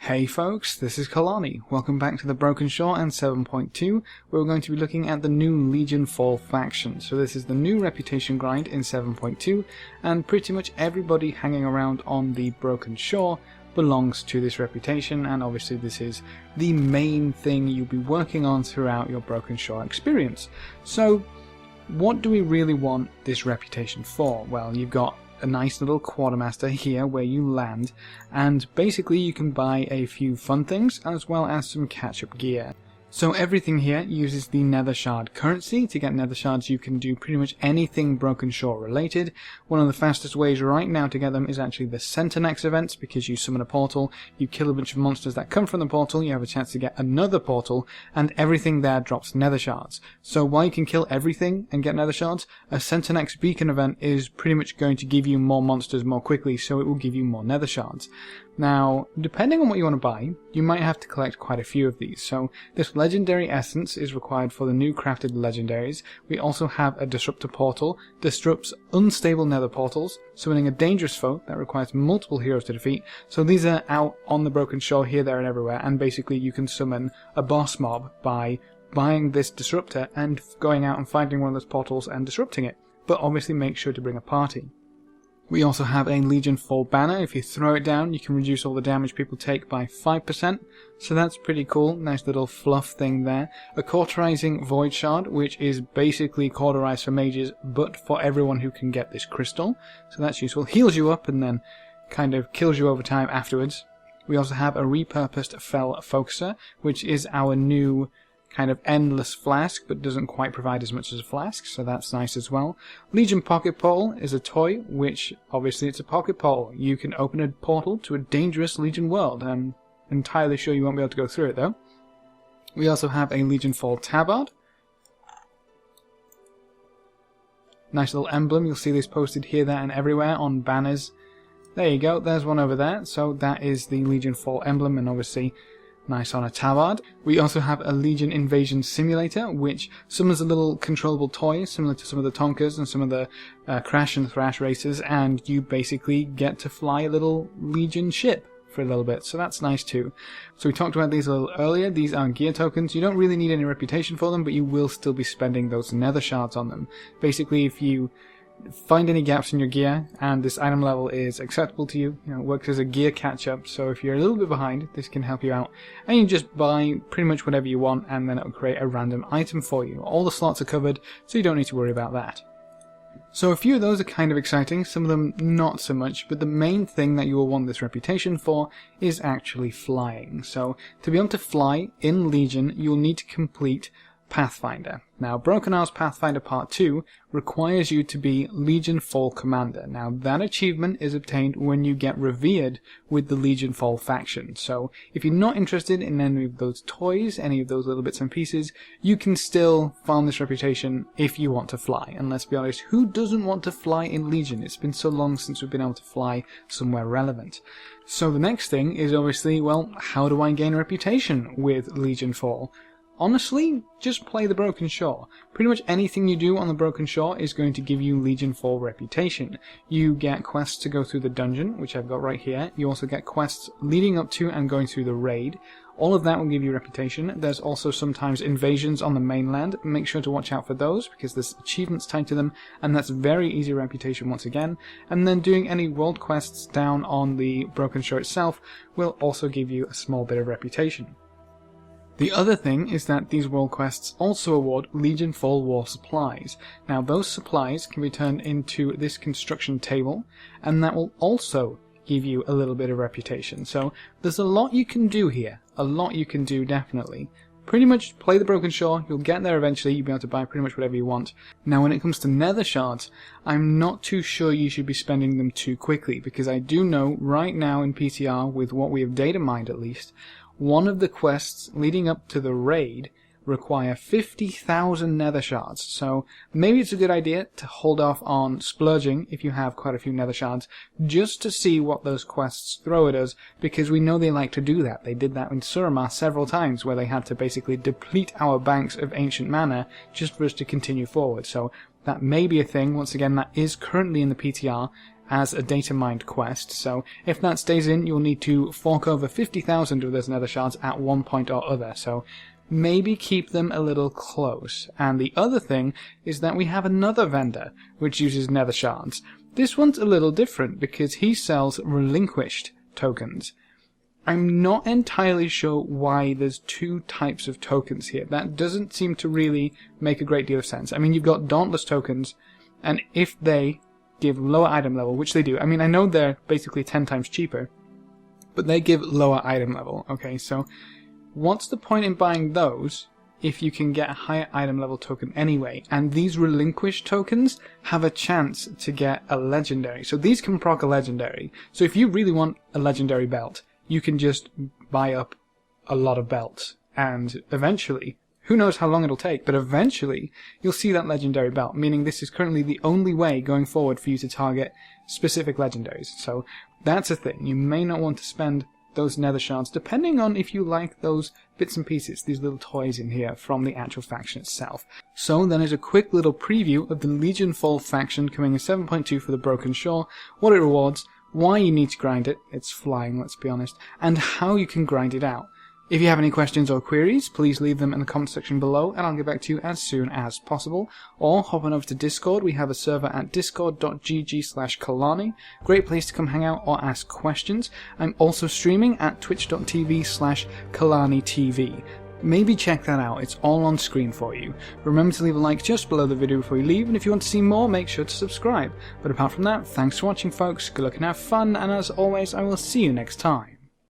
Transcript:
Hey folks, this is Kelani. Welcome back to the Broken Shore and 7.2, where we're going to be looking at the new Legionfall faction. So this is the new reputation grind in 7.2, and pretty much everybody hanging around on the Broken Shore belongs to this reputation, and obviously this is the main thing you'll be working on throughout your Broken Shore experience. So what do we really want this reputation for? Well, you've got a nice little quartermaster here where you land, and basically you can buy a few fun things as well as some catch-up gear. So everything here uses the Nether Shard currency. To get Nether Shards you can do pretty much anything Broken Shore related. One of the fastest ways right now to get them is actually the Centinex events, because you summon a portal, you kill a bunch of monsters that come from the portal, you have a chance to get another portal, and everything there drops Nether Shards. So while you can kill everything and get Nether Shards, a Centinex beacon event is pretty much going to give you more monsters more quickly, so it will give you more Nether Shards. Now, depending on what you want to buy, you might have to collect quite a few of these. So this legendary essence is required for the new crafted legendaries. We also have a disruptor portal, disrupts unstable nether portals, summoning a dangerous foe that requires multiple heroes to defeat. So these are out on the Broken Shore here, there and everywhere, and basically you can summon a boss mob by buying this disruptor and going out and finding one of those portals and disrupting it. But obviously make sure to bring a party. We also have a Legionfall banner. If you throw it down, you can reduce all the damage people take by 5%, so that's pretty cool. Nice little fluff thing there. A cauterizing void shard, which is basically cauterized for mages, but for everyone who can get this crystal, so that's useful. Heals you up and then kind of kills you over time afterwards. We also have a repurposed Fel focuser, which is our new kind of endless flask, but doesn't quite provide as much as a flask, so that's nice as well. Legion Pocket Portal is a toy, which obviously it's a pocket portal. You can open a portal to a dangerous Legion world. I'm entirely sure you won't be able to go through it though. We also have a Legionfall tabard. Nice little emblem. You'll see this posted here, there and everywhere on banners. There you go, there's one over there. So that is the Legionfall emblem, and obviously nice on a tabard. We also have a Legion Invasion Simulator, which summons a little controllable toy similar to some of the Tonkers and some of the Crash and Thrash races, and you basically get to fly a little Legion ship for a little bit, so that's nice too. So we talked about these a little earlier. These are gear tokens. You don't really need any reputation for them, but you will still be spending those Nether Shards on them. Basically, if you find any gaps in your gear and this item level is acceptable to you, it works as a gear catch-up, so if you're a little bit behind, this can help you out. And you just buy pretty much whatever you want, and then it will create a random item for you. All the slots are covered, so you don't need to worry about that. So a few of those are kind of exciting, some of them not so much, but the main thing that you will want this reputation for is actually flying. So to be able to fly in Legion, you'll need to complete Pathfinder. Now, Broken Isles Pathfinder Part 2 requires you to be Legionfall Commander. Now, that achievement is obtained when you get revered with the Legionfall faction. So, if you're not interested in any of those toys, any of those little bits and pieces, you can still farm this reputation if you want to fly. And let's be honest, who doesn't want to fly in Legion? It's been so long since we've been able to fly somewhere relevant. So the next thing is obviously, well, how do I gain a reputation with Legionfall? Honestly, just play the Broken Shore. Pretty much anything you do on the Broken Shore is going to give you Legionfall reputation. You get quests to go through the dungeon, which I've got right here. You also get quests leading up to and going through the raid. All of that will give you reputation. There's also sometimes invasions on the mainland. Make sure to watch out for those, because there's achievements tied to them, and that's very easy reputation once again. And then doing any world quests down on the Broken Shore itself will also give you a small bit of reputation. The other thing is that these world quests also award Legionfall War supplies. Now, those supplies can be turned into this construction table, and that will also give you a little bit of reputation. So there's a lot you can do here. A lot you can do, definitely. Pretty much play the Broken Shore, you'll get there eventually, you'll be able to buy pretty much whatever you want. Now, when it comes to Nether Shards, I'm not too sure you should be spending them too quickly, because I do know right now in PTR, with what we have data mined at least, one of the quests leading up to the raid require 50,000 Nether Shards, so maybe it's a good idea to hold off on splurging if you have quite a few Nether Shards, just to see what those quests throw at us, because we know they like to do that. They did that in Suramar several times, where they had to basically deplete our banks of ancient mana just for us to continue forward. So that may be a thing. Once again, that is currently in the PTR, as a data mined quest, so if that stays in, you'll need to fork over 50,000 of those nether shards at one point or other, so maybe keep them a little close. And the other thing is that we have another vendor which uses nether shards. This one's a little different because he sells relinquished tokens. I'm not entirely sure why there's two types of tokens here. That doesn't seem to really make a great deal of sense. I mean, you've got Dauntless tokens, and if they give lower item level, which they do, I mean, I know they're basically 10 times cheaper, but they give lower item level, okay? So what's the point in buying those if you can get a higher item level token anyway? And these relinquished tokens have a chance to get a legendary. So these can proc a legendary. So if you really want a legendary belt, you can just buy up a lot of belts, and eventually, who knows how long it'll take, but eventually you'll see that legendary belt, meaning this is currently the only way going forward for you to target specific legendaries. So that's a thing. You may not want to spend those nether shards, depending on if you like those bits and pieces, these little toys in here from the actual faction itself. So then is a quick little preview of the Legionfall faction coming in 7.2 for the Broken Shore, what it rewards, why you need to grind it, it's flying, let's be honest, and how you can grind it out. If you have any questions or queries, please leave them in the comment section below and I'll get back to you as soon as possible. Or hop on over to Discord. We have a server at discord.gg/Kelani. Great place to come hang out or ask questions. I'm also streaming at twitch.tv/KelaniTV. Maybe check that out, it's all on screen for you. Remember to leave a like just below the video before you leave, and if you want to see more, make sure to subscribe. But apart from that, thanks for watching folks, good luck and have fun, and as always, I will see you next time.